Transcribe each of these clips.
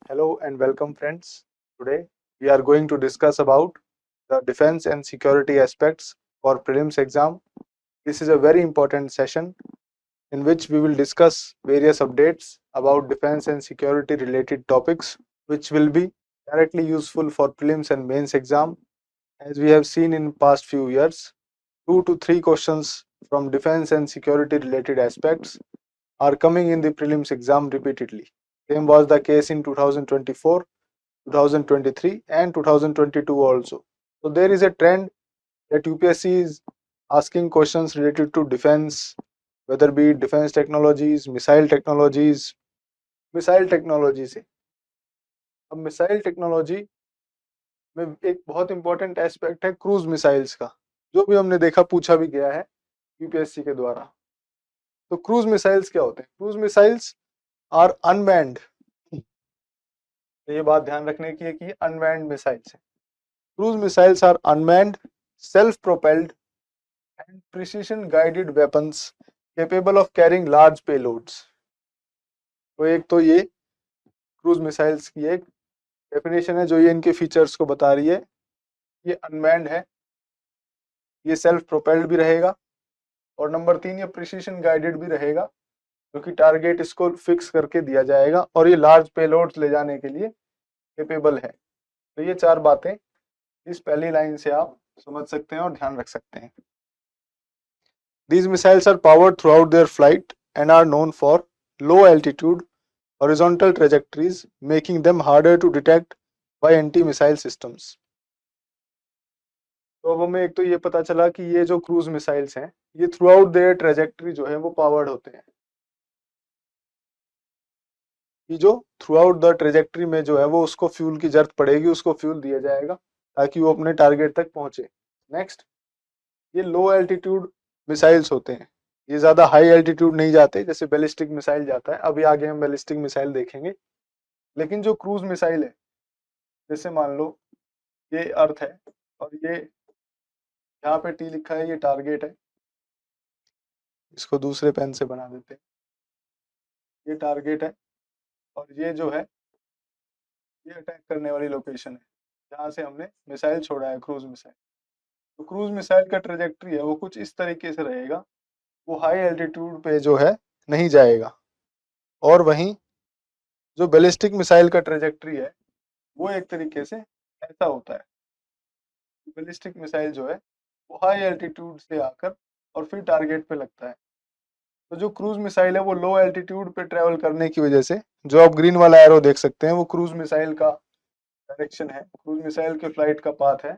Hello and welcome friends. Today we are going to discuss about the defense and security aspects for prelims exam. This is a very important session in which we will discuss various updates about defense and security related topics which will be directly useful for prelims and mains exam. As we have seen in past few years, 2 to 3 questions from defense and security related aspects are coming in the prelims exam repeatedly. Same was the case in 2024, 2023 and 2022 also. So there is a trend that UPSC is asking questions related to defense, whether be it defense technologies, missile technology से अब missile technology में एक बहुत important aspect है cruise missiles का, जो भी हमने देखा पूछा भी गया है यूपीएससी के द्वारा। तो क्रूज मिसाइल्स क्या होते हैं? Cruise missiles are unmanned. तो ये बात ध्यान रखने की है कि अनमैन्ड मिसाइल्स है। Cruise missiles are unmanned, self propelled and precision guided weapons capable of carrying large payloads। तो एक तो ये क्रूज मिसाइल्स की एक डेफिनेशन है जो ये इनके फीचर्स को बता रही है। ये अनमैन्ड है, ये सेल्फ प्रोपेल्ड भी रहेगा और नंबर 3 ये प्रिसीजन गाइडेड भी रहेगा, क्योंकि टारगेट इसको फिक्स करके दिया जाएगा और ये लार्ज पेलोड्स ले जाने के लिए कैपेबल है। तो ये चार बातें इस पहली लाइन से आप समझ सकते हैं और ध्यान रख सकते हैं। These missiles are powered throughout their flight and are known for low altitude horizontal trajectories, making them harder to detect by anti-missile systems। तो अब हमें एक तो ये पता चला कि ये जो क्रूज मिसाइल्स हैं ये थ्रू आउट देयर ट्रेजेक्ट्री जो है वो पावर्ड होते हैं। कि जो थ्रू आउट द ट्रेजेक्ट्री में जो है वो उसको फ्यूल की जरूरत पड़ेगी, उसको फ्यूल दिया जाएगा ताकि वो अपने टारगेट तक पहुंचे। नेक्स्ट, ये लो एल्टीट्यूड मिसाइल्स होते हैं, ये ज्यादा हाई एल्टीट्यूड नहीं जाते जैसे बैलिस्टिक मिसाइल जाता है। अभी आगे हम बैलिस्टिक मिसाइल देखेंगे। लेकिन जो क्रूज मिसाइल है, जैसे मान लो ये अर्थ है और ये यहाँ पे टी लिखा है, ये टारगेट है। इसको दूसरे पेन से बना देते हैं। ये टारगेट है और ये जो है ये अटैक करने वाली लोकेशन है जहाँ से हमने मिसाइल छोड़ा है, क्रूज मिसाइल। तो क्रूज मिसाइल का ट्रेजेक्ट्री है वो कुछ इस तरीके से रहेगा, वो हाई एल्टीट्यूड पे जो है नहीं जाएगा। और वहीं जो बैलिस्टिक मिसाइल का ट्रेजेक्ट्री है वो एक तरीके से ऐसा होता है। बैलिस्टिक मिसाइल जो है वो हाई एल्टीट्यूड से आकर और फिर टारगेट पे लगता है। तो जो क्रूज मिसाइल है वो लो एल्टीट्यूड पे ट्रेवल करने की वजह से, जो आप ग्रीन वाला एरो देख सकते हैं वो क्रूज मिसाइल का डायरेक्शन है, क्रूज मिसाइल के फ्लाइट का पाथ है।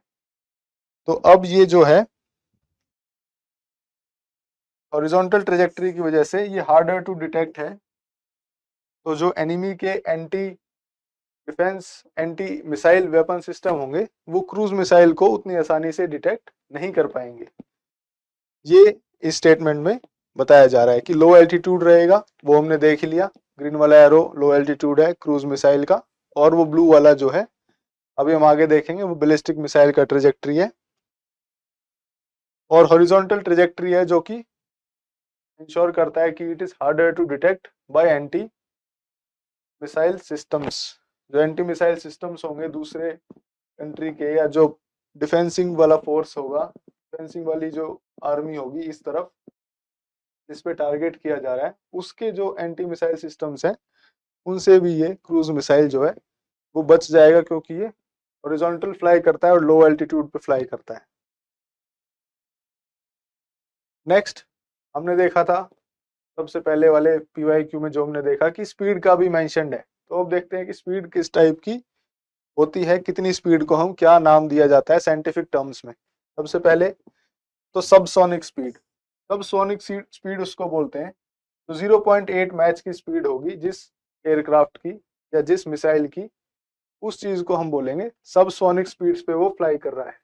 तो अब ये जो है हॉरिजॉन्टल ट्रेजेक्टरी की वजह से ये हार्डर टू डिटेक्ट है। तो जो एनिमी के anti defence anti missile weapon system होंगे वो क्रूज मिसाइल को उतनी आसानी से डिटेक्ट नहीं कर पाएंगे। ये इस स्टेटमेंट में बताया जा रहा है कि लो एल्टीट्यूड रहेगा, वो हमने देख लिया। ग्रीन वाला एरो लो एल्टीट्यूड है क्रूज मिसाइल का, और वो ब्लू वाला जो है अभी हम आगे देखेंगे वो बैलिस्टिक मिसाइल का ट्रेजेक्टरी है। और हॉरिजॉन्टल ट्रेजेक्टरी है जो कि इंश्योर करता है कि it is harder to detect by anti missile systems. जो एंटी मिसाइल सिस्टम्स होंगे दूसरे कंट्री के, या जो डिफेंसिंग वाला फोर्स होगा, डिफेंसिंग वाली जो आर्मी होगी इस तरफ जिस पे टारगेट किया जा रहा है, उसके जो एंटी मिसाइल सिस्टम्स हैं उनसे भी ये क्रूज मिसाइल जो है वो बच जाएगा, क्योंकि ये हॉरिजॉन्टल फ्लाई करता है और लो एल्टीट्यूड पे फ्लाई करता है। नेक्स्ट, हमने देखा था सबसे पहले वाले पीवाईक्यू में जो हमने देखा कि स्पीड का भी मेंशन्ड है। तो अब देखते हैं कि स्पीड किस टाइप की होती है, कितनी स्पीड को हम क्या नाम दिया जाता है साइंटिफिक टर्म्स में। सबसे पहले तो सबसोनिक स्पीड। सबसोनिक स्पीड उसको बोलते हैं तो 0.8 मैच की स्पीड होगी जिस एयरक्राफ्ट की या जिस मिसाइल की, उस चीज को हम बोलेंगे सबसोनिक स्पीड्स पे वो फ्लाई कर रहा है।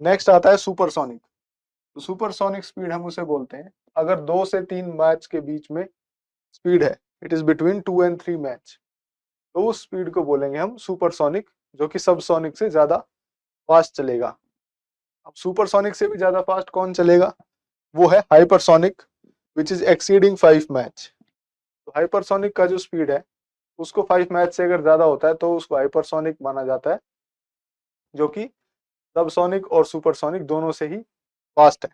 नेक्स्ट आता है सुपरसोनिक। तो सुपरसोनिक स्पीड हम उसे बोलते हैं अगर 2 से 3 मैच के बीच में स्पीड है, it is between 2 and 3 match, तो उस स्पीड को बोलेंगे हम सुपरसोनिक, जो कि सबसोनिक से ज्यादा फास्ट चलेगा। अब सुपरसोनिक से भी ज्यादा फास्ट कौन चलेगा? वो है hypersonic, which is exceeding 5 match. तो हाइपरसोनिक का जो स्पीड है उसको 5 मैच से अगर ज्यादा होता है तो उसको हाइपरसोनिक माना जाता है, जो कि सबसोनिक और सुपरसोनिक दोनों से ही फास्ट है।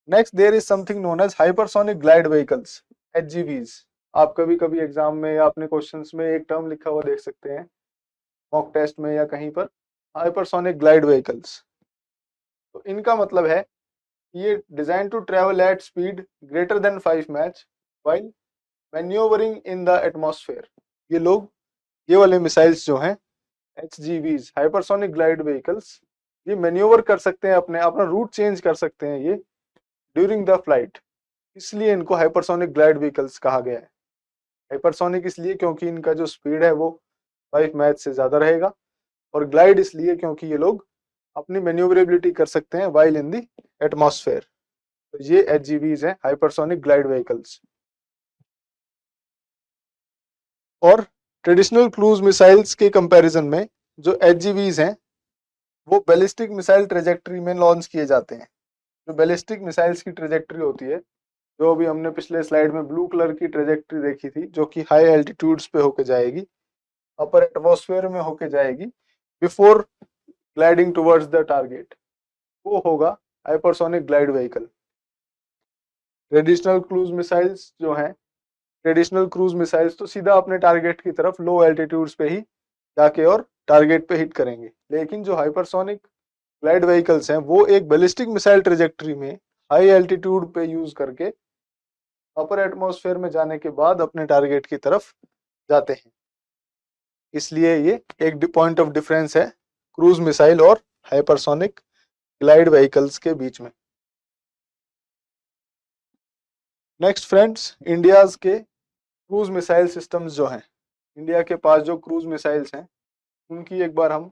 Next there is something known as hypersonic glide vehicles, HGVs. आप कभी कभी एग्जाम में या अपने क्वेश्चंस में एक टर्म लिखा हुआ देख सकते हैं, मॉक टेस्ट में या कहीं पर, हाइपरसोनिक ग्लाइड व्हीकल्स। तो इनका मतलब है ये design to travel at speed greater than 5 Mach while manoeuvring in the atmosphere. ये लोग, ये वाले मिसाइल्स जो हैं एचजीवीज, हाइपरसोनिक ग्लाइड व्हीकल्स, ये मैन्यूवर कर सकते हैं, अपने अपना रूट चेंज कर सकते हैं ये ड्यूरिंग द फ्लाइट, इसलिए इनको हाइपरसोनिक ग्लाइड व्हीकल्स कहा गया है। हाइपरसोनिक इसलिए क्योंकि इनका जो स्पीड है वो 5 मैच से ज्यादा रहेगा, और ग्लाइड इसलिए क्योंकि ये लोग अपनी मैन्यूवरेबिलिटी कर सकते हैं वाइल इन द एटमॉस्फेयर। तो ये एचजीवीज हैं, हाइपरसोनिक ग्लाइड व्हीकल्स। और ट्रेडिशनल क्रूज मिसाइल्स के कंपैरिजन में जो एचजीवीज हैं वो बैलिस्टिक मिसाइल ट्रेजेक्टरी में लॉन्च किए जाते हैं। जो बैलिस्टिक मिसाइल्स की ट्रेजेक्टरी होती है, जो अभी हमने पिछले स्लाइड में ब्लू कलर की ट्रेजेक्टरी देखी थी, जो कि हाई एल्टीट्यूड्स पे होके जाएगी, अपर एटमॉस्फेयर में होके जाएगी before gliding towards the target, वो होगा hypersonic glide vehicle. Traditional cruise missiles जो हैं, ट्रेडिशनल क्रूज मिसाइल्स तो सीधा अपने टारगेट की तरफ लो एल्टीट्यूड्स पे ही जाके और टारगेट पे हिट करेंगे, लेकिन जो हाइपरसोनिक ग्लाइड व्हीकल्स हैं वो एक बैलिस्टिक मिसाइल ट्रेजेक्टरी में हाई एल्टीट्यूड पे यूज करके अपर एटमॉस्फेयर में जाने के बाद अपने टारगेट की तरफ जाते हैं। इसलिए ये एक पॉइंट ऑफ डिफरेंस है क्रूज मिसाइल और हाइपरसोनिक ग्लाइड व्हीकल्स के बीच में। नेक्स्ट फ्रेंड्स, इंडियाज के क्रूज मिसाइल सिस्टम्स जो हैं, इंडिया के पास जो क्रूज मिसाइल्स हैं उनकी एक बार हम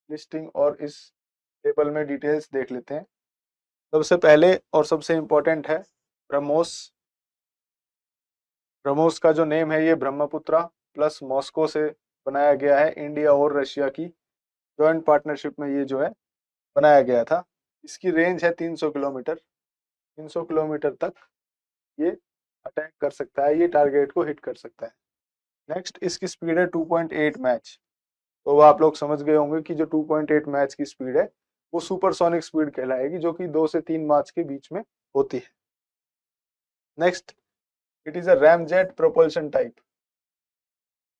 लिस्टिंग और इस टेबल में डिटेल्स देख लेते हैं। सबसे पहले और सबसे इम्पोर्टेंट है ब्रह्मोस। ब्रह्मोस का जो नेम है ये ब्रह्मपुत्रा प्लस मॉस्को से बनाया गया है, इंडिया और रशिया की जॉइंट पार्टनरशिप में ये जो है बनाया गया था। इसकी रेंज है 300 किलोमीटर। 300 किलोमीटर तक ये अटैक कर सकता है, ये टारगेट को हिट कर सकता है। नेक्स्ट, इसकी स्पीड है 2.8 मैच। तो आप लोग समझ गए होंगे कि जो 2.8 मैच की स्पीड है वो सुपरसोनिक स्पीड कहलाएगी, जो कि 2 से 3 मैच के बीच में होती है। Next, it is a ramjet propulsion type.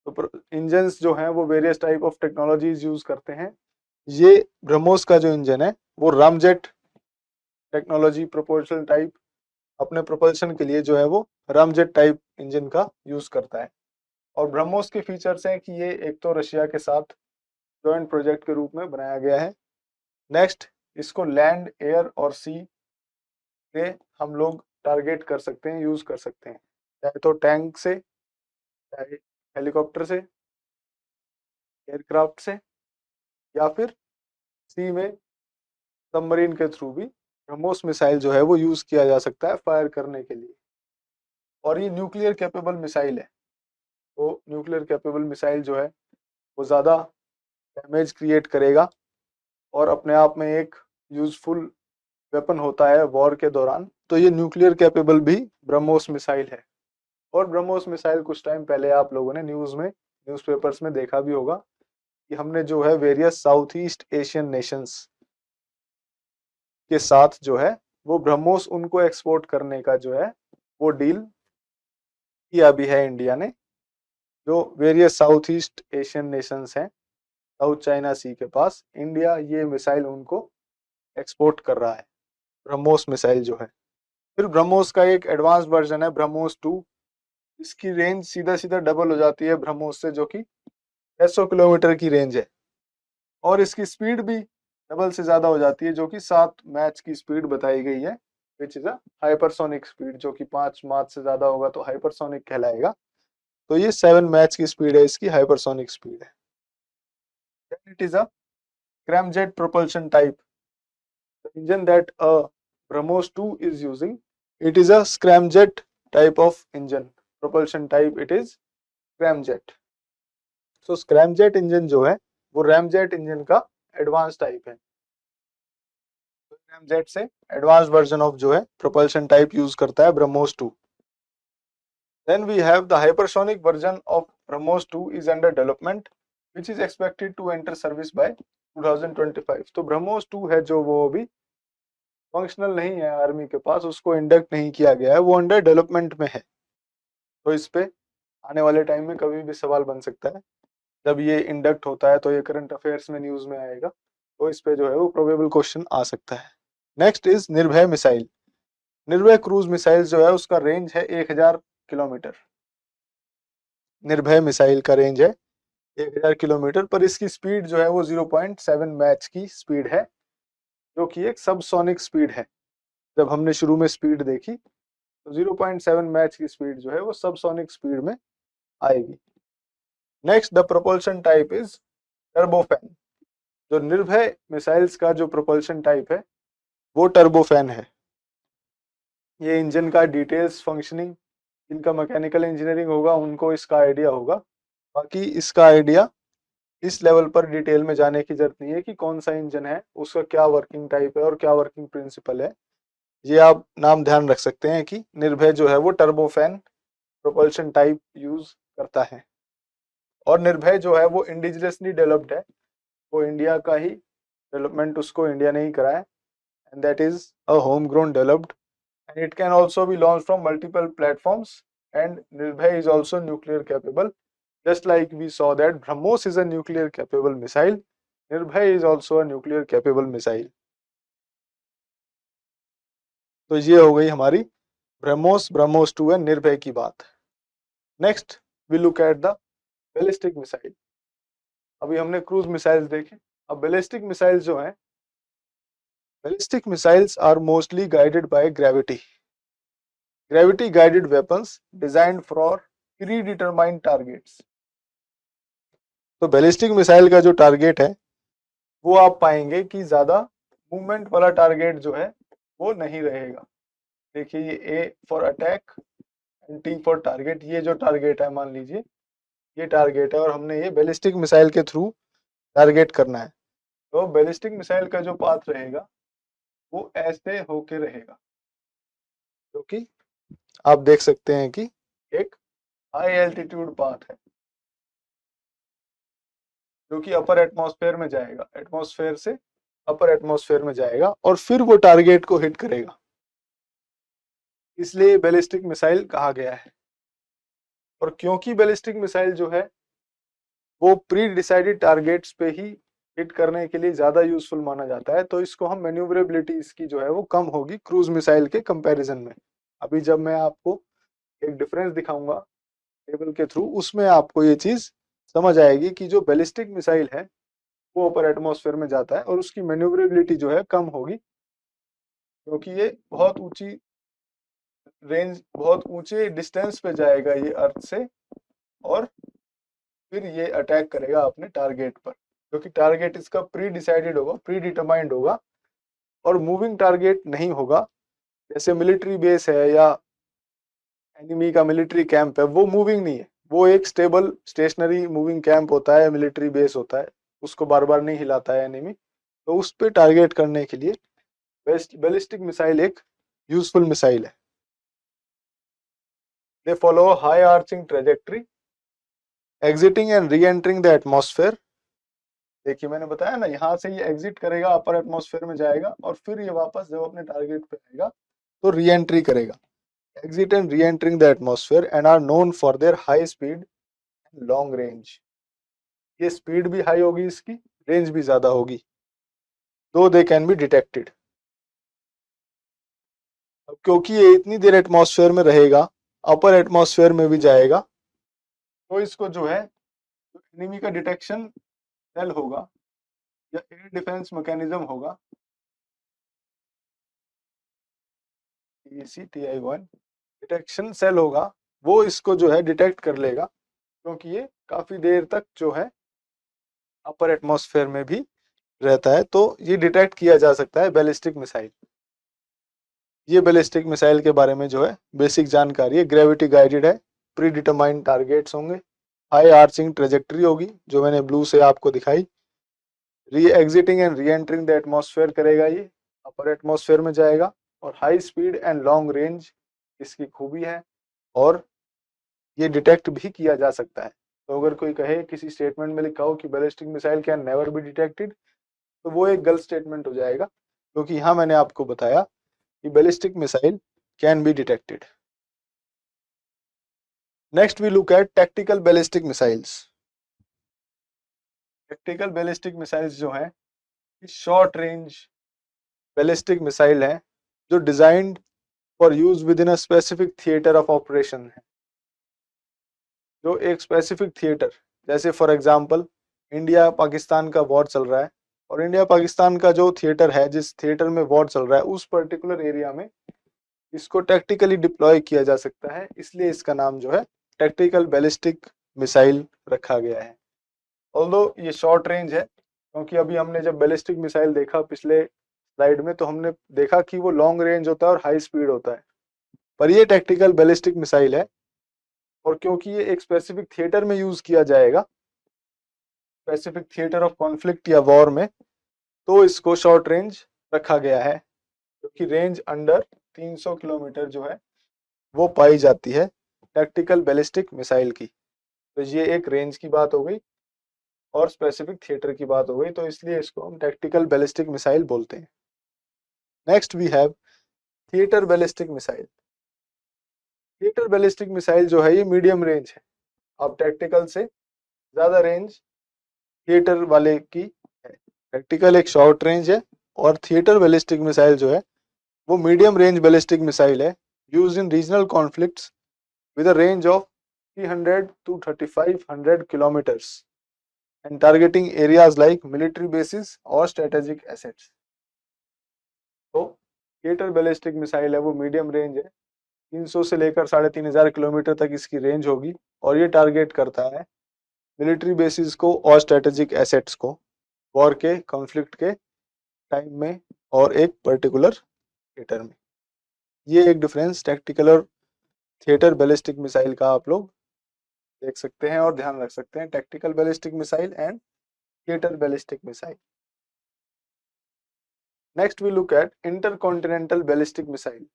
तो इंजन्स जो हैं वो various type of technologies use करते हैं। ये ब्रह्मोस का जो इंजन है वो रामजेट टेक्नोलॉजी प्रोपल्शन टाइप, अपने प्रोपल्शन के लिए जो है वो रामजेट टाइप इंजन का यूज करता है। और ब्रह्मोस के फीचर्स हैं कि ये एक तो रशिया के साथ जॉइंट प्रोजेक्ट के रूप में बनाया गया है। नेक्स्ट, इसको लैंड, एयर और सी से हम लोग टारगेट कर सकते हैं, यूज कर सकते हैं, चाहे तो टैंक से, चाहे हेलीकॉप्टर से, एयरक्राफ्ट से, या फिर सी में सबमरीन के थ्रू भी ब्रह्मोस मिसाइल जो है वो यूज किया जा सकता है फायर करने के लिए। और ये न्यूक्लियर कैपेबल मिसाइल है। तो न्यूक्लियर कैपेबल मिसाइल जो है वो ज़्यादा डैमेज क्रिएट करेगा और अपने आप में एक यूजफुल वेपन होता है वॉर के दौरान। तो ये न्यूक्लियर कैपेबल भी ब्रह्मोस मिसाइल है। और ब्रह्मोस मिसाइल कुछ टाइम पहले आप लोगों ने न्यूज़ में, न्यूज़पेपर्स में देखा भी होगा कि हमने जो है various south east Asian Nations के साथ जो है वो ब्रह्मोस उनको एक्सपोर्ट करने का जो है वो डील किया भी है इंडिया ने। जो various south east Asian Nations हैं साउथ चाइना सी के पास, इंडिया ये मिसाइल उनको एक्सपोर्ट कर रहा है, ब्रह्मोस मिसाइल जो है। फिर ब्रह्मोस का एक एडवांस वर्जन है ब्रह्मोस 2। इसकी रेंज सीधा सीधा डबल हो जाती है ब्रह्मोस से, जो कि 600 किलोमीटर की रेंज है। और इसकी स्पीड भी डबल से ज्यादा हो जाती है, जो कि 7 मैच की स्पीड बताई गई है, which is a hypersonic speed. जो कि 5 मैच से ज्यादा होगा तो हाइपरसोनिक कहलाएगा। तो ये 7 मैच की स्पीड है, इसकी हाइपरसोनिक स्पीड है। Then it is a scramjet propulsion type. The engine that a BrahMos 2 is using, it is a scramjet type of engine. Propulsion type it is scramjet. So scramjet engine जो है वो ramjet engine का advance type है। ramjet से advance version of जो है propulsion type use करता है BrahMos 2. Then we have the hypersonic version of BrahMos 2 is under development which is expected to enter service by 2025। तो ब्रह्मोस 2 है जो वो अभी फंक्शनल नहीं है आर्मी के पास, उसको इंडक्ट नहीं किया गया है, वो अंडर डेवलपमेंट में है। तो इस पे आने वाले टाइम में कभी भी सवाल बन सकता है। जब ये इंडक्ट होता है तो ये करंट अफेयर्स में न्यूज में आएगा, तो इस पे जो है वो प्रोबेबल क्वेश्चन आ सकता है। नेक्स्ट इज निर्भय मिसाइल। निर्भय क्रूज मिसाइल जो है उसका रेंज है 1000 किलोमीटर। निर्भय मिसाइल का रेंज है 1000 किलोमीटर, पर इसकी स्पीड जो है वो 0.7 मैच की स्पीड है, जो कि एक सबसोनिक स्पीड है। जब हमने शुरू में स्पीड देखी तो 0.7 मैच की स्पीड जो है वो सबसोनिक स्पीड में आएगी। Next the propulsion type is turbofan. जो निर्भय मिसाइल्स का जो प्रोपल्शन टाइप है वो टर्बोफैन है। ये इंजन का डिटेल्स फंक्शनिंग, जिनका मैकेनिकल इंजीनियरिंग होगा उनको इसका आइडिया होगा, बाकी इसका आइडिया इस लेवल पर डिटेल में जाने की जरूरत नहीं है कि कौन सा इंजन है, उसका क्या वर्किंग टाइप है और क्या वर्किंग प्रिंसिपल है। ये आप नाम ध्यान रख सकते हैं कि निर्भय जो है वो टर्बोफैन प्रोपल्शन टाइप यूज करता है। और निर्भय जो है वो इंडिजिनसली डेवलप्ड है, वो इंडिया का ही डेवलपमेंट उसको इंडिया ने ही करा है, and that is a home grown developed and it can also be launched from multiple platforms, and Nirbhay is also nuclear capable, just like we saw that BrahMos is a nuclear capable missile. Nirbhay is also a nuclear capable missile. तो ये हो गई हमारी BrahMos 2 and Nirbhay की बात। Next we look at the ballistic missile. अभी हमने cruise missiles देखे, अब बैलिस्टिक मिसाइल्स जो हैं, ballistic missiles are mostly guided by gravity. Gravity guided weapons designed for predetermined targets. तो बैलिस्टिक मिसाइल का जो टारगेट है वो आप पाएंगे कि ज्यादा मूवमेंट वाला टारगेट जो है वो नहीं रहेगा। देखिए ये A for attack and T for target, ये जो टारगेट है मान लीजिए ये टारगेट है और हमने ये बैलिस्टिक मिसाइल के थ्रू टारगेट करना है, तो बैलिस्टिक मिसाइल का जो पाथ रहेगा वो ऐसे होके रहेगा, क्योंकि आप देख सकते हैं कि एक हाई एल्टीट्यूड पाथ है जो कि अपर एटमॉस्फेयर में जाएगा, एटमॉस्फेयर से अपर एटमॉस्फेयर में जाएगा और फिर वो टारगेट को हिट करेगा, इसलिए बैलिस्टिक मिसाइल कहा गया है। और क्योंकि बैलिस्टिक मिसाइल जो है वो प्री डिसाइडेड टारगेट्स पे ही हिट करने के लिए ज्यादा यूजफुल माना जाता है, तो इसको हम मैन्यूवरेबिलिटी इसकी जो है वो कम होगी क्रूज मिसाइल के कंपैरिजन में। अभी जब मैं आपको एक डिफरेंस दिखाऊंगा टेबल के थ्रू, उसमें आपको ये चीज समझ आएगी कि जो बैलिस्टिक मिसाइल है वो अपर एटमॉस्फेयर में जाता है और उसकी मैन्यूवरेबिलिटी जो है कम होगी, क्योंकि ये बहुत ऊंची रेंज, बहुत ऊंचे डिस्टेंस पे जाएगा ये अर्थ से, और फिर ये अटैक करेगा अपने टारगेट पर, क्योंकि टारगेट इसका प्री डिसाइडेड होगा, प्री डिटरमाइंड होगा और मूविंग टारगेट नहीं होगा। जैसे मिलिट्री बेस है या एनिमी का मिलिट्री कैंप है, वो मूविंग नहीं है, वो एक स्टेबल स्टेशनरी मूविंग कैंप होता है, मिलिट्री बेस होता है, उसको बार बार नहीं हिलाता है एनिमी। तो उस पे टारगेट करने के लिए बैलिस्टिक मिसाइल एक यूजफुल मिसाइल है। They follow high arching trajectory exiting and re entering the atmosphere. देखिए मैंने बताया ना, यहाँ से ये एग्जिट करेगा, अपर एटमॉस्फेयर में जाएगा और फिर ये वापस जब अपने टारगेट पे आएगा तो री एंट्री करेगा। Exit and re entering the atmosphere and are known for their high speed and long range. ये स्पीड भी हाई होगी इसकी, रेंज भी ज्यादा होगी, दो दे कैन बी डिटेक्टेड। अब क्योंकि ये इतनी देर एटमॉस्फेयर में रहेगा, अपर एटमॉस्फेयर में भी जाएगा, तो इसको जो है एनिमी का डिटेक्शन सेल होगा या एयर डिफेंस मैकेनिज्म होगा, TIC डिटेक्शन सेल होगा, वो इसको जो है डिटेक्ट कर लेगा, क्योंकि ये काफी देर तक जो है अपर एटमॉस्फेयर में भी रहता है, तो ये डिटेक्ट किया जा सकता है बैलिस्टिक मिसाइल। ये बैलिस्टिक मिसाइल के बारे में जो है बेसिक जानकारी है। ग्रेविटी गाइडेड है, प्री डिटरमाइंड टारगेट्स होंगे, हाई आर्चिंग ट्रेजेक्ट्री होगी जो मैंने ब्लू से आपको दिखाई, री exiting and re entering the atmosphere करेगा, ये अपर एटमॉस्फेयर में जाएगा, और high speed and long range इसकी खूबी है, और ये डिटेक्ट भी किया जा सकता है। तो अगर कोई कहे किसी स्टेटमेंट में लिखा हो कि ballistic missile can never be detected, तो वो एक गलत स्टेटमेंट हो जाएगा, क्योंकि यहाँ मैंने आपको बताया कि ballistic missile can be detected. Next we look at tactical ballistic missiles. Tactical ballistic missiles जो हैं, शॉर्ट रेंज बैलिस्टिक मिसाइल हैं जो designed for use within a specific theatre of operation है। जो एक स्पेसिफिक थिएटर, जैसे for example India Pakistan का war चल रहा है, और इंडिया पाकिस्तान का जो थिएटर है, जिस थिएटर में वॉर चल रहा है, उस पर्टिकुलर एरिया में इसको टैक्टिकली डिप्लॉय किया जा सकता है, इसलिए इसका नाम जो है टैक्टिकल बैलिस्टिक मिसाइल रखा गया है। ऑल्दो ये शॉर्ट रेंज है, क्योंकि अभी हमने जब बैलिस्टिक मिसाइल देखा पिछले स्लाइड में, तो हमने देखा कि वो लॉन्ग रेंज होता है और हाई स्पीड होता है, पर ये टैक्टिकल बैलिस्टिक मिसाइल है, और क्योंकि ये एक स्पेसिफिक थिएटर में यूज किया जाएगा, स्पेसिफिक थिएटर ऑफ कॉन्फ्लिक्ट या वॉर में, तो इसको शॉर्ट रेंज रखा गया है, क्योंकि रेंज अंडर 300 किलोमीटर जो है वो पाई जाती है टैक्टिकल बैलिस्टिक मिसाइल की। तो ये एक रेंज की बात हो गई और स्पेसिफिक थिएटर की बात हो गई, तो इसलिए इसको हम टैक्टिकल बैलिस्टिक मिसाइल बोलते हैं। Next we have theatre ballistic missile. Theatre ballistic missile जो है ये मीडियम रेंज है, अब टैक्टिकल से ज्यादा रेंज थिएटर वाले की है। टैक्टिकल एक शॉर्ट रेंज है, और थिएटर बैलिस्टिक मिसाइल जो है वो मीडियम रेंज बैलिस्टिक मिसाइल है, used in regional conflicts with a range of 300 to 3500 kilometers and targeting areas like military bases or strategic assets. तो थिएटर बैलिस्टिक मिसाइल है वो medium range है, 300 से लेकर 3500 किलोमीटर तक इसकी रेंज होगी, और ये टारगेट करता है मिलिट्री बेसिस को और स्ट्रेटेजिक एसेट्स को वॉर के कॉन्फ्लिक्ट के टाइम में और एक पर्टिकुलर थिएटर में। ये एक डिफरेंस टैक्टिकल और थिएटर बैलिस्टिक मिसाइल का आप लोग देख सकते हैं और ध्यान रख सकते हैं, tactical ballistic missile and theatre ballistic missile. Next we look at intercontinental ballistic missile.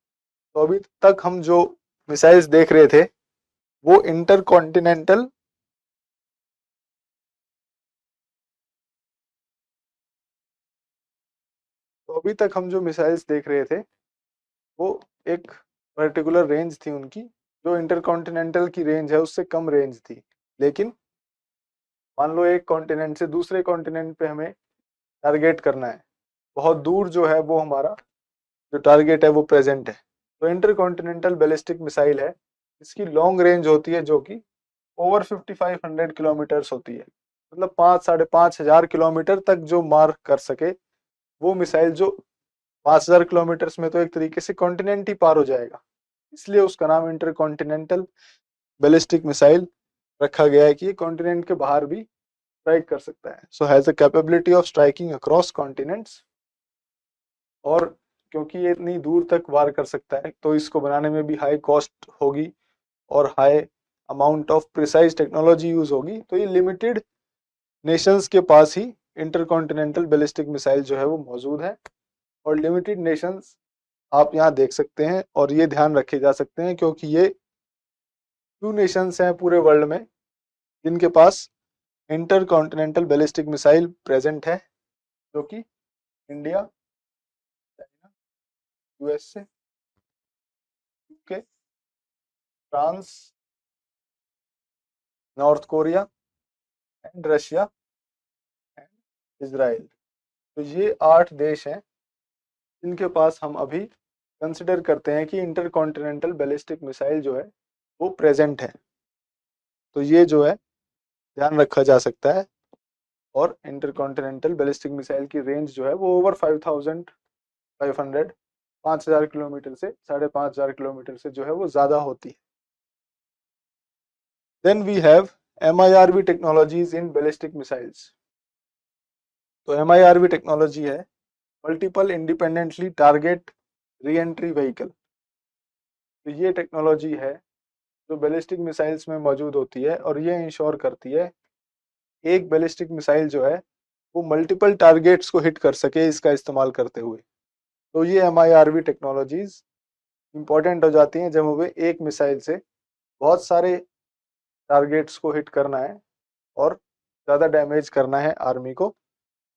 तो अभी तक हम जो मिसाइल्स देख रहे थे वो इंटरकॉन्टिनेंटल वो एक पर्टिकुलर रेंज थी उनकी, जो इंटरकॉन्टिनेंटल की रेंज है उससे कम रेंज थी। लेकिन मान लो एक कॉन्टिनेंट से दूसरे कॉन्टिनेंट पे हमें टारगेट करना है, बहुत दूर जो है वो हमारा जो टारगेट है वो प्रेजेंट है, तो इंटरकॉन्टिनेंटल बैलिस्टिक मिसाइल है, इसकी लॉन्ग रेंज होती है जो कि ओवर 5500 किलोमीटर्स होती है, मतलब 5-5.5 किलोमीटर तक जो मार कर सके वो मिसाइल, जो 5000 किलोमीटर्स में तो एक तरीके से कॉन्टिनेंट ही पार हो जाएगा, इसलिए उसका नाम इंटरकॉन्टिनेंटल बैलिस्टिक मिसाइल रखा गया है कि ये कॉन्टिनेंट के बाहर भी स्ट्राइक कर सकता है। So has the capability of striking across continents, और क्योंकि ये इतनी दूर तक वार कर सकता है तो इसको बनाने में भी हाई कॉस्ट होगी और high amount of precise technology use होगी, तो ये लिमिटेड नेशंस के पास ही इंटरकॉन्टिनेंटल बैलिस्टिक मिसाइल जो है वो मौजूद है, और लिमिटेड नेशंस आप यहाँ देख सकते हैं, और ये ध्यान रखे जा सकते हैं क्योंकि ये 2 नेशंस हैं पूरे वर्ल्ड में जिनके पास इंटरकॉन्टिनेंटल बैलिस्टिक मिसाइल प्रेजेंट है, जो कि India, China, USA, UK, France, north Korea and Russia and Israel. तो ये 8 देश हैं जिनके पास हम अभी कंसिडर करते हैं कि इंटरकॉन्टिनेंटल बैलिस्टिक मिसाइल जो है वो प्रेजेंट है, तो ये जो है ध्यान रखा जा सकता है। और इंटरकॉन्टिनेंटल बैलिस्टिक मिसाइल की रेंज जो है वो ओवर 5000 किलोमीटर से 5500 किलोमीटर से जो है वो ज्यादा होती है। Then we have MIRV technologies in ballistic missiles. तो MIRV टेक्नोलॉजी है multiple independently target reentry vehicle. तो ये टेक्नोलॉजी है जो बैलिस्टिक मिसाइल्स में मौजूद होती है, और ये इंश्योर करती है एक बैलिस्टिक मिसाइल जो है वो मल्टीपल टारगेट्स को हिट कर सके इसका इस्तेमाल करते हुए। तो ये MIRV टेक्नोलॉजीज इंपॉर्टेंट हो जाती हैं जब हमें एक मिसाइल से बहुत सारे टारगेट्स को हिट करना है, और ज़्यादा डैमेज करना है आर्मी को।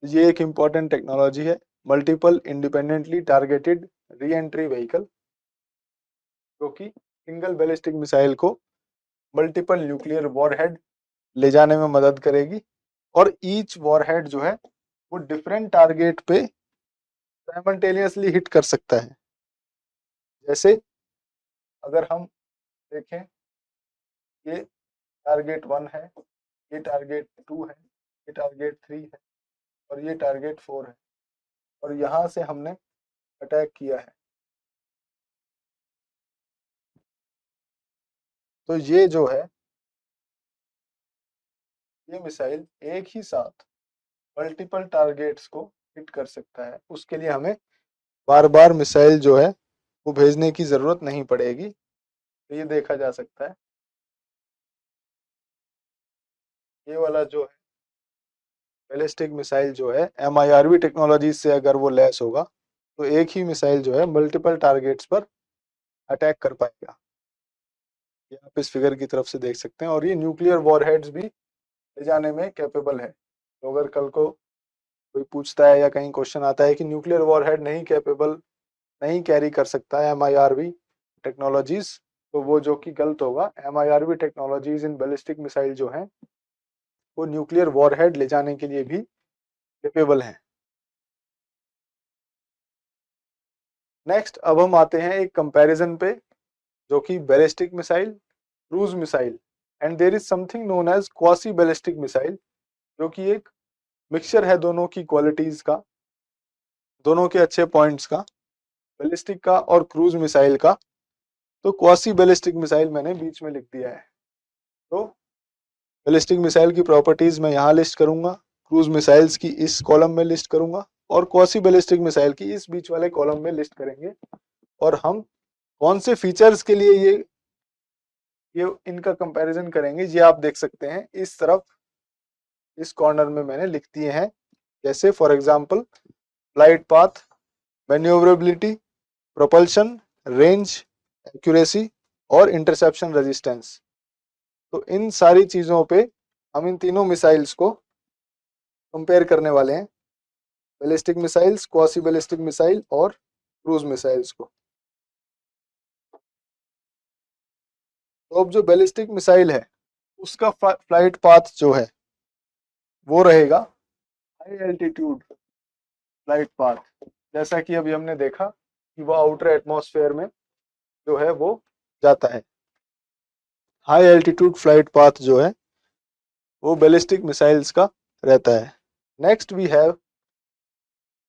ये एक इम्पॉर्टेंट टेक्नोलॉजी है, multiple independently targeted re entry vehicle, जो कि सिंगल बैलिस्टिक मिसाइल को मल्टीपल न्यूक्लियर वॉरहेड ले जाने में मदद करेगी। और ईच वॉरहेड जो है वो डिफरेंट टारगेट पे साइमल्टेनियसली हिट कर सकता है। जैसे अगर हम देखें, ये टारगेट 1 है, ये टारगेट 2 है, ये टारगेट 3 है और ये टारगेट 4 है, और यहाँ से हमने अटैक किया है, तो ये जो है ये मिसाइल एक ही साथ मल्टीपल टारगेट्स को हिट कर सकता है। उसके लिए हमें बार बार मिसाइल जो है वो भेजने की जरूरत नहीं पड़ेगी। तो ये देखा जा सकता है, ये वाला जो है बैलिस्टिक मिसाइल जो है MIRV टेक्नोलॉजी से अगर वो लैस होगा तो एक ही मिसाइल जो है मल्टीपल टारगेट्स पर अटैक कर पाएगा। ये आप इस फिगर की तरफ से देख सकते हैं। और ये न्यूक्लियर वॉरहेड्स भी ले जाने में कैपेबल है। तो अगर कल को कोई पूछता है या कहीं क्वेश्चन आता है कि न्यूक्लियर वॉरहेड नहीं कैपेबल, नहीं कैरी कर सकता है MIRV टेक्नोलॉजीज, तो वो जो कि गलत होगा। MIRV technologies in ballistic missile जो हैं वो न्यूक्लियर वॉरहेड ले जाने के लिए भी कैपेबल हैं। नेक्स्ट अब हम आते हैं एक कंपैरिजन पे, जो कि ballistic missile, cruise missile and there is something known as quasi ballistic missile, जो कि एक मिक्सचर है दोनों की क्वालिटीज का, दोनों के अच्छे पॉइंट्स का, बैलिस्टिक का और क्रूज मिसाइल का। तो क्वासी बैलिस्टिक मिसाइल मैंने बीच में लिख दिया है। तो बैलिस्टिक मिसाइल की प्रॉपर्टीज मैं यहाँ लिस्ट करूंगा, क्रूज मिसाइल्स की इस कॉलम में लिस्ट करूंगा और क्वासी बैलिस्टिक मिसाइल की इस बीच वाले कॉलम में लिस्ट करेंगे। और हम कौन से फीचर्स के लिए ये इनका कंपैरिजन करेंगे, ये आप देख सकते हैं इस तरफ, इस कॉर्नर में मैंने लिख दिए हैं। जैसे for example flight path, manoeuvrability, propulsion, range, accuracy और इंटरसेप्शन रेजिस्टेंस। तो इन सारी चीजों पे हम इन तीनों मिसाइल्स को कंपेयर करने वाले हैं, ballistic missiles, quasi ballistic missile और क्रूज मिसाइल्स को। तो अब जो बैलिस्टिक मिसाइल है उसका फ्लाइट पाथ जो है वो रहेगा हाई एल्टीट्यूड फ्लाइट पाथ। जैसा कि अभी हमने देखा कि वो आउटर एटमॉस्फेयर में जो है वो जाता है। हाई एल्टीट्यूड फ्लाइट पाथ जो है वो बैलिस्टिक मिसाइल्स का रहता है। Next we have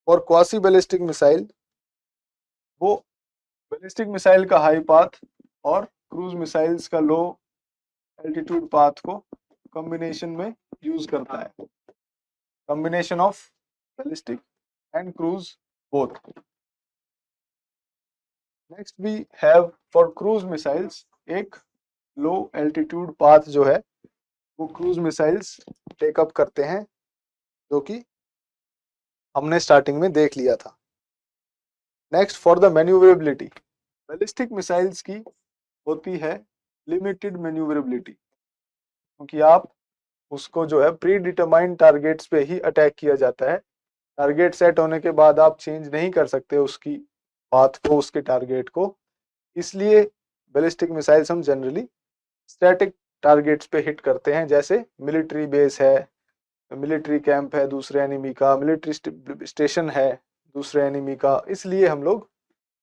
for quasi ballistic missile, वो बैलिस्टिक मिसाइल का हाई पाथ और क्रूज मिसाइल्स का लो एल्टीट्यूड पाथ को कॉम्बिनेशन में यूज करता है, combination of ballistic and cruise both. Next we have for cruise missiles, एक लो एल्टीट्यूड पाथ जो है वो क्रूज मिसाइल्स टेकअप करते हैं, जो कि हमने स्टार्टिंग में देख लिया था। Next for the manoeuvrability, ballistic missiles की होती है लिमिटेड मैन्यूवरेबिलिटी, क्योंकि आप उसको जो है प्री डिटरमाइंड टारगेट्स पे ही अटैक किया जाता है। टारगेट सेट होने के बाद आप चेंज नहीं कर सकते उसकी पाथ को, उसके टारगेट को। इसलिए बैलिस्टिक मिसाइल्स हम जनरली स्टैटिक टारगेट्स पे हिट करते हैं, जैसे मिलिट्री बेस है, मिलिट्री कैंप है दूसरे एनिमी का, मिलिट्री स्टेशन है दूसरे एनिमी का, इसलिए हम लोग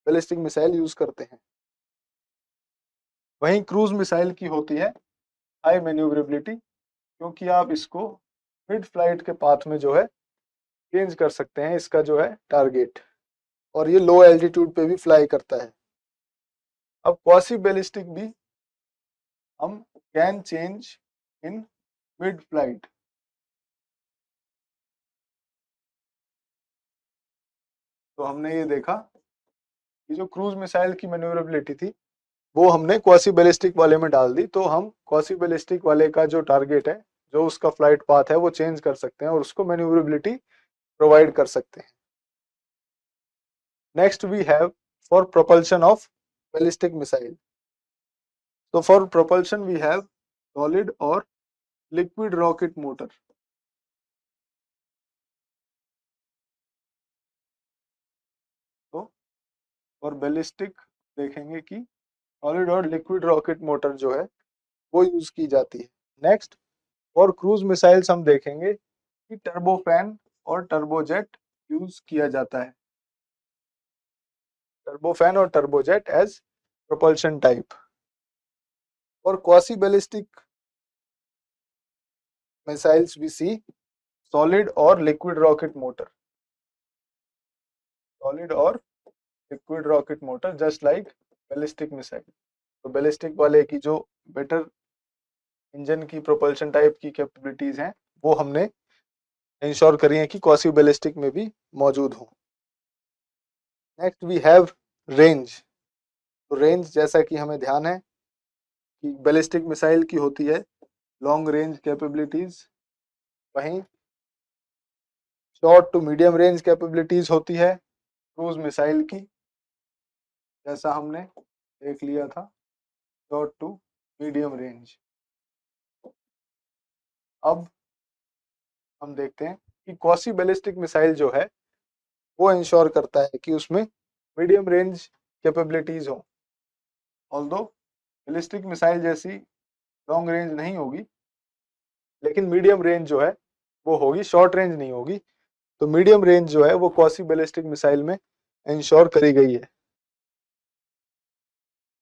बैलिस्टिक मिसाइल यूज करते हैं। वहीं क्रूज मिसाइल की होती है हाई मैन्यूवरेबिलिटी, क्योंकि आप इसको मिड फ्लाइट के पाथ में जो है चेंज कर सकते हैं इसका जो है टारगेट, और ये लो एल्टीट्यूड पे भी फ्लाई करता है। अब क्वासी बैलिस्टिक भी हम can change in mid flight. तो हमने ये देखा कि जो क्रूज मिसाइल की मैन्यूवरेबिलिटी थी वो हमने क्वासी बैलिस्टिक वाले में डाल दी, तो हम क्वासी बैलिस्टिक वाले का जो टारगेट है, जो उसका फ्लाइट पाथ है वो चेंज कर सकते हैं और उसको मैन्यूवरेबिलिटी प्रोवाइड कर सकते हैं। Next we have for propulsion of ballistic missile, तो for propulsion we have solid और लिक्विड रॉकेट मोटर। तो और बैलिस्टिक देखेंगे कि सॉलिड और लिक्विड रॉकेट मोटर जो है वो यूज की जाती है। नेक्स्ट, और क्रूज मिसाइल्स हम देखेंगे कि टर्बोफैन और टर्बोजेट यूज किया जाता है। टर्बोफैन और टर्बोजेट एज प्रोपल्शन टाइप। और quasi ballistic missiles we see solid और लिक्विड रॉकेट मोटर, सॉलिड और liquid rocket motor just like ballistic missile. तो बैलिस्टिक वाले की जो बेटर इंजन की प्रोपल्शन टाइप की कैपेबिलिटीज हैं वो हमने इंश्योर करी है कि क्वासी बैलिस्टिक में भी मौजूद हो। Next we have range. तो रेंज जैसा कि हमें ध्यान है कि बैलिस्टिक मिसाइल की होती है लॉन्ग रेंज कैपेबिलिटीज, वहीं short to medium range capabilities होती है क्रूज मिसाइल की, जैसा हमने देख लिया था शॉर्ट टू मीडियम रेंज। अब हम देखते हैं कि क्वासी बैलिस्टिक मिसाइल जो है वो इंश्योर करता है कि उसमें मीडियम रेंज कैपेबिलिटीज हो। ऑल्दो बैलिस्टिक मिसाइल जैसी लॉन्ग रेंज नहीं होगी, लेकिन मीडियम रेंज जो है वो होगी, शॉर्ट रेंज नहीं होगी। तो मीडियम रेंज जो है वो क्वासी बैलिस्टिक मिसाइल में इंश्योर करी गई है।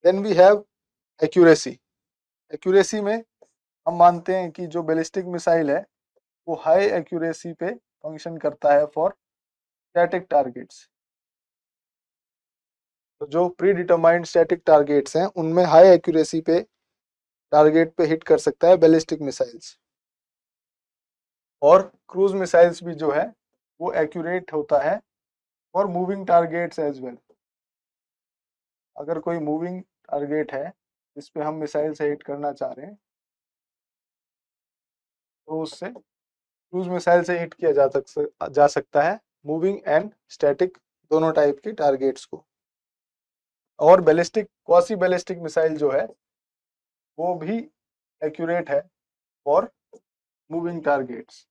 Then we have accuracy. Accuracy में हम मानते हैं कि जो बैलिस्टिक मिसाइल है वो हाई एक्यूरेसी पे फंक्शन करता है फॉर स्टैटिक टारगेट्स। तो जो प्री डिटरमाइंड स्टैटिक टारगेट्स हैं उनमें हाई एक्यूरेसी पे टारगेट पे हिट कर सकता है बैलिस्टिक मिसाइल्स। और क्रूज मिसाइल्स भी जो है वो एक्यूरेट होता है और मूविंग टारगेट्स एज वेल। अगर कोई मूविंग टारगेट है जिस पे हम मिसाइल से हिट करना चाह रहे हैं तो उससे क्रूज मिसाइल से हिट किया जा सकता है मूविंग एंड स्टैटिक दोनों टाइप के टारगेट्स को। और बैलिस्टिक क्वासी बैलिस्टिक मिसाइल जो है वो भी एक्यूरेट है फॉर मूविंग टारगेट्स।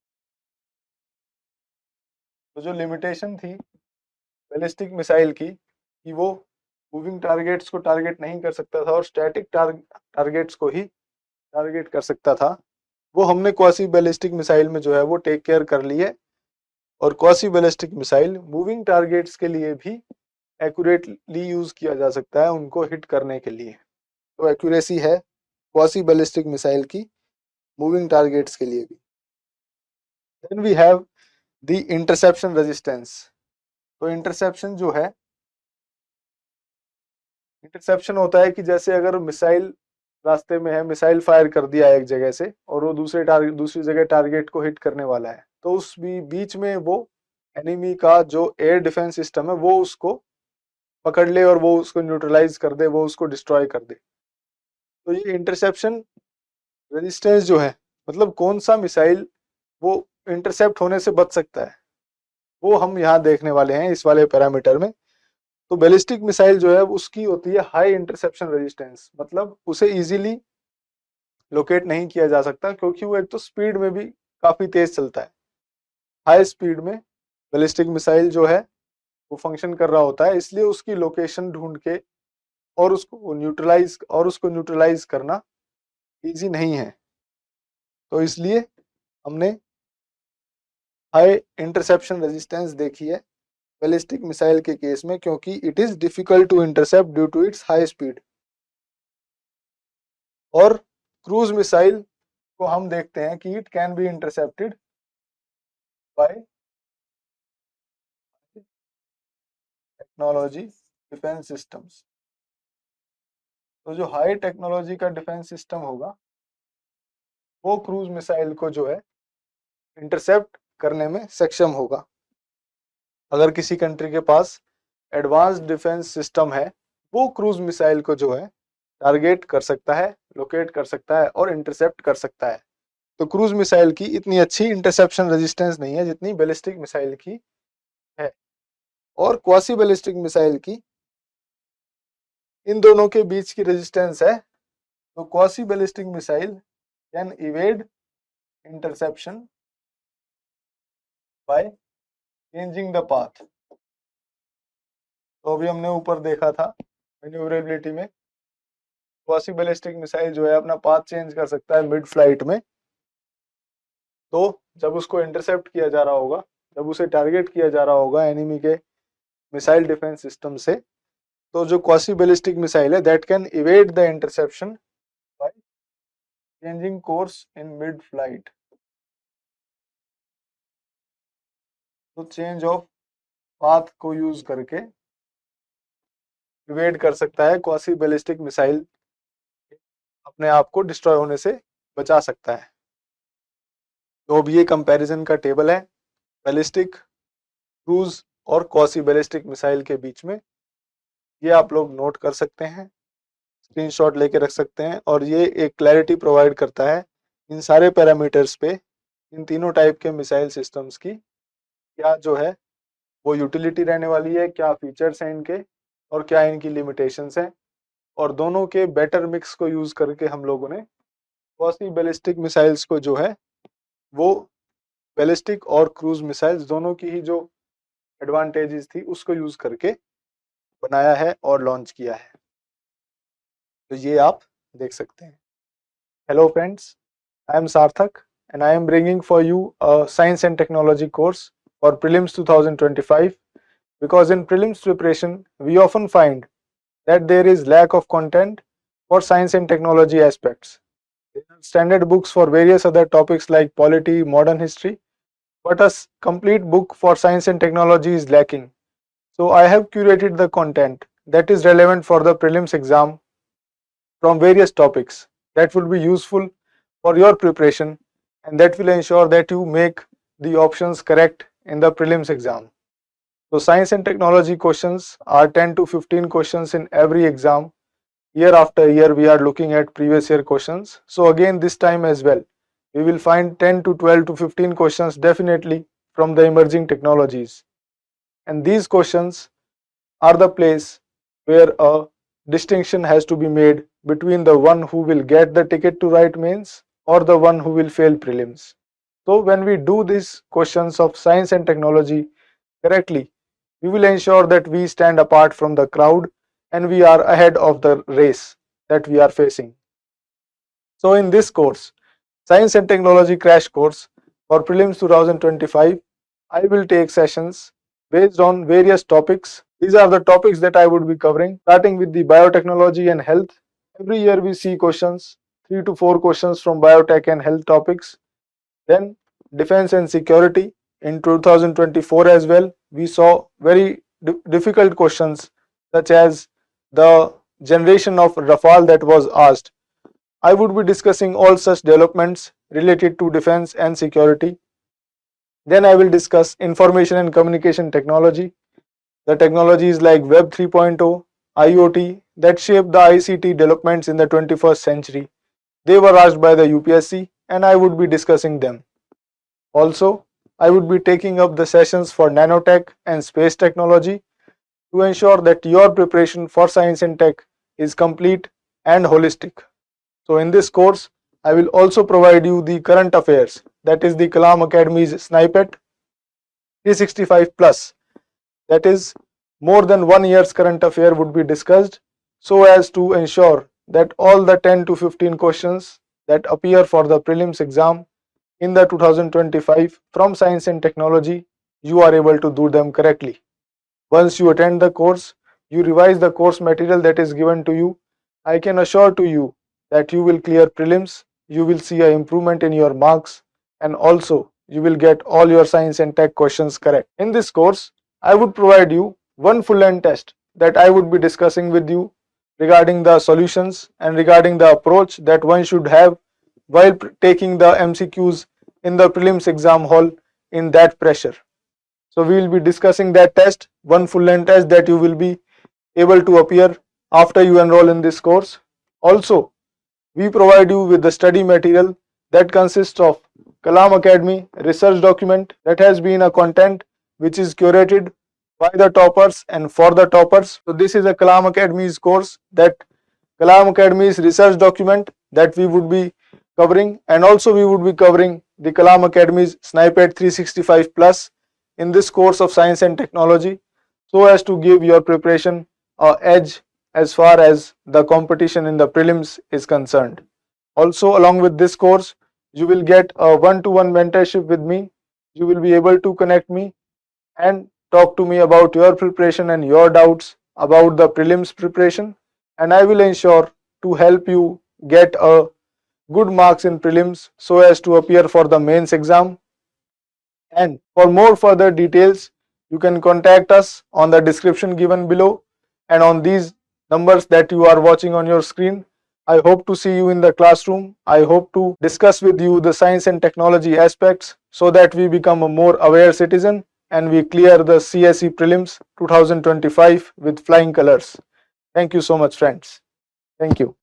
तो जो लिमिटेशन थी बैलिस्टिक मिसाइल की कि वो मूविंग टारगेट्स को टारगेट नहीं कर सकता था और स्टैटिक टारगेट्स को ही टारगेट कर सकता था, वो हमने क्वासी बैलिस्टिक मिसाइल में जो है वो टेक केयर कर ली है। और quasi ballistic missile moving targets के लिए भी एक्यूरेटली यूज किया जा सकता है उनको हिट करने के लिए। तो एक्यूरेसी है क्वासी बैलिस्टिक मिसाइल की मूविंग टारगेट्स के लिए भी। Then we have the interception resistance. तो इंटरसेप्शन जो है, इंटरसेप्शन होता है कि जैसे अगर मिसाइल रास्ते में है, मिसाइल फायर कर दिया एक जगह से और वो दूसरी जगह टारगेट को हिट करने वाला है, तो उस बीच में वो एनिमी का जो एयर डिफेंस सिस्टम है वो उसको पकड़ ले और वो उसको न्यूट्रलाइज कर दे, वो उसको डिस्ट्रॉय कर दे। तो ये इंटरसेप्शन रेजिस्टेंस जो है, मतलब कौन सा मिसाइल वो इंटरसेप्ट होने से बच सकता है, वो हम यहाँ देखने वाले हैं इस वाले पैरामीटर में। तो बैलिस्टिक मिसाइल जो है उसकी होती है हाई इंटरसेप्शन रेजिस्टेंस, मतलब उसे इजीली लोकेट नहीं किया जा सकता क्योंकि वो एक तो स्पीड में भी काफी तेज चलता है। हाई स्पीड में बैलिस्टिक मिसाइल जो है वो फंक्शन कर रहा होता है, इसलिए उसकी लोकेशन ढूंढ के और उसको न्यूट्रलाइज करना इजी नहीं है। तो इसलिए हमने हाई इंटरसेप्शन रेजिस्टेंस देखी है बैलिस्टिक मिसाइल के केस में, क्योंकि it is difficult to intercept due to its high speed. और क्रूज मिसाइल को हम देखते हैं कि it can be intercepted by technology defence systems. तो जो हाई टेक्नोलॉजी का डिफेंस सिस्टम होगा वो क्रूज मिसाइल को जो है इंटरसेप्ट करने में सक्षम होगा। अगर किसी कंट्री के पास एडवांस्ड डिफेंस सिस्टम है वो क्रूज मिसाइल को जो है टारगेट कर सकता है, लोकेट कर सकता है और इंटरसेप्ट कर सकता है। तो क्रूज मिसाइल की इतनी अच्छी इंटरसेप्शन रेजिस्टेंस नहीं है जितनी बैलिस्टिक मिसाइल की है। और क्वासी बैलिस्टिक मिसाइल की इन दोनों के बीच की रेजिस्टेंस है। तो quasi ballistic missile can evade interception by changing the path. तो अभी हमने ऊपर देखा था मैन्यूवरेबिलिटी में क्वासी बैलिस्टिक मिसाइल जो है अपना पाथ चेंज कर सकता है मिड फ्लाइट में। तो जब उसको इंटरसेप्ट किया जा रहा होगा, जब उसे टारगेट किया जा रहा होगा एनिमी के मिसाइल डिफेंस सिस्टम से, तो जो क्वासी बैलिस्टिक मिसाइल है that can evade the interception by changing course in mid flight. तो चेंज ऑफ पाथ को यूज करके इवेड कर सकता है, क्वासी बैलिस्टिक मिसाइल अपने आप को डिस्ट्रॉय होने से बचा सकता है। तो अब ये कंपैरिजन का टेबल है बैलिस्टिक, क्रूज और क्वासी बैलिस्टिक मिसाइल के बीच में। ये आप लोग नोट कर सकते हैं, स्क्रीनशॉट लेके रख सकते हैं, और ये एक क्लैरिटी प्रोवाइड करता है इन सारे पैरामीटर्स पे, इन तीनों टाइप के मिसाइल सिस्टम्स की क्या जो है वो यूटिलिटी रहने वाली है, क्या फीचर्स हैं इनके और क्या इनकी लिमिटेशंस हैं। और दोनों के बेटर मिक्स को यूज करके हम लोगों ने क्वासी बैलिस्टिक मिसाइल्स को जो है वो बैलिस्टिक और क्रूज मिसाइल्स दोनों की ही जो एडवांटेजेस थी उसको यूज करके बनाया है और लॉन्च किया है। तो ये आप देख सकते हैं। हेलो फ्रेंड्स, आई एम सार्थक and I am bringing for you a science and technology course for prelims 2025, because in prelims preparation we often find that there is lack of content for science and technology aspects. There are standard books for various other topics like polity, modern history, but a complete book for science and technology is lacking. So I have curated the content that is relevant for the prelims exam from various topics that will be useful for your preparation, and that will ensure that you make the options correct in the prelims exam. So science and technology questions are 10 to 15 questions in every exam. Year after year we are looking at previous year questions. So again this time as well we will find 10 to 12 to 15 questions definitely from the emerging technologies. And these questions are the place where a distinction has to be made between the one who will get the ticket to write mains or the one who will fail prelims. So when we do these questions of science and technology correctly, we will ensure that we stand apart from the crowd and we are ahead of the race that we are facing. So in this course, Science and Technology Crash Course for Prelims 2025, I will take sessions based on various topics. These are the topics that I would be covering, starting with the biotechnology and health. Every year we see questions, 3 to 4 questions from biotech and health topics. Then defense and security. In 2024 as well, we saw very difficult questions such as the generation of Rafale that was asked. I would be discussing all such developments related to defense and security. Then I will discuss information and communication technology, the technologies like Web 3.0, IoT that shape the ICT developments in the 21st century. They were asked by the UPSC and I would be discussing them. Also, I would be taking up the sessions for nanotech and space technology to ensure that your preparation for science and tech is complete and holistic. So in this course, I will also provide you the current affairs, that is the Kalam Academy's Snipet 365 plus, that is more than 1 year's current affair would be discussed so as to ensure that all the 10 to 15 questions that appear for the prelims exam in the 2025 from science and technology, you are able to do them correctly. Once you attend the course, you revise the course material that is given to you, I can assure to you that you will clear prelims, you will see an improvement in your marks, and also you will get all your science and tech questions correct. In this course, I would provide you one full-length test that I would be discussing with you regarding the solutions and regarding the approach that one should have while taking the MCQs in the prelims exam hall in that pressure. So we will be discussing that test, one full-length test that you will be able to appear after you enroll in this course. Also, we provide you with the study material that consists of Kalam Academy research document that has been a content which is curated by the toppers and for the toppers. So this is a Kalam Academy's course, that Kalam Academy's research document that we would be covering, and also we would be covering the Kalam Academy's SNIPED 365 Plus in this course of Science and Technology so as to give your preparation an edge as far as the competition in the prelims is concerned. Also, along with this course, you will get a one-to-one mentorship with me. You will be able to connect me and talk to me about your preparation and your doubts about the prelims preparation, and I will ensure to help you get a good marks in prelims so as to appear for the mains exam. And for more further details, you can contact us on the description given below and on these numbers that you are watching on your screen. I hope to see you in the classroom. I hope to discuss with you the science and technology aspects so that we become a more aware citizen and we clear the CSE prelims 2025 with flying colors. Thank you so much, friends. Thank you.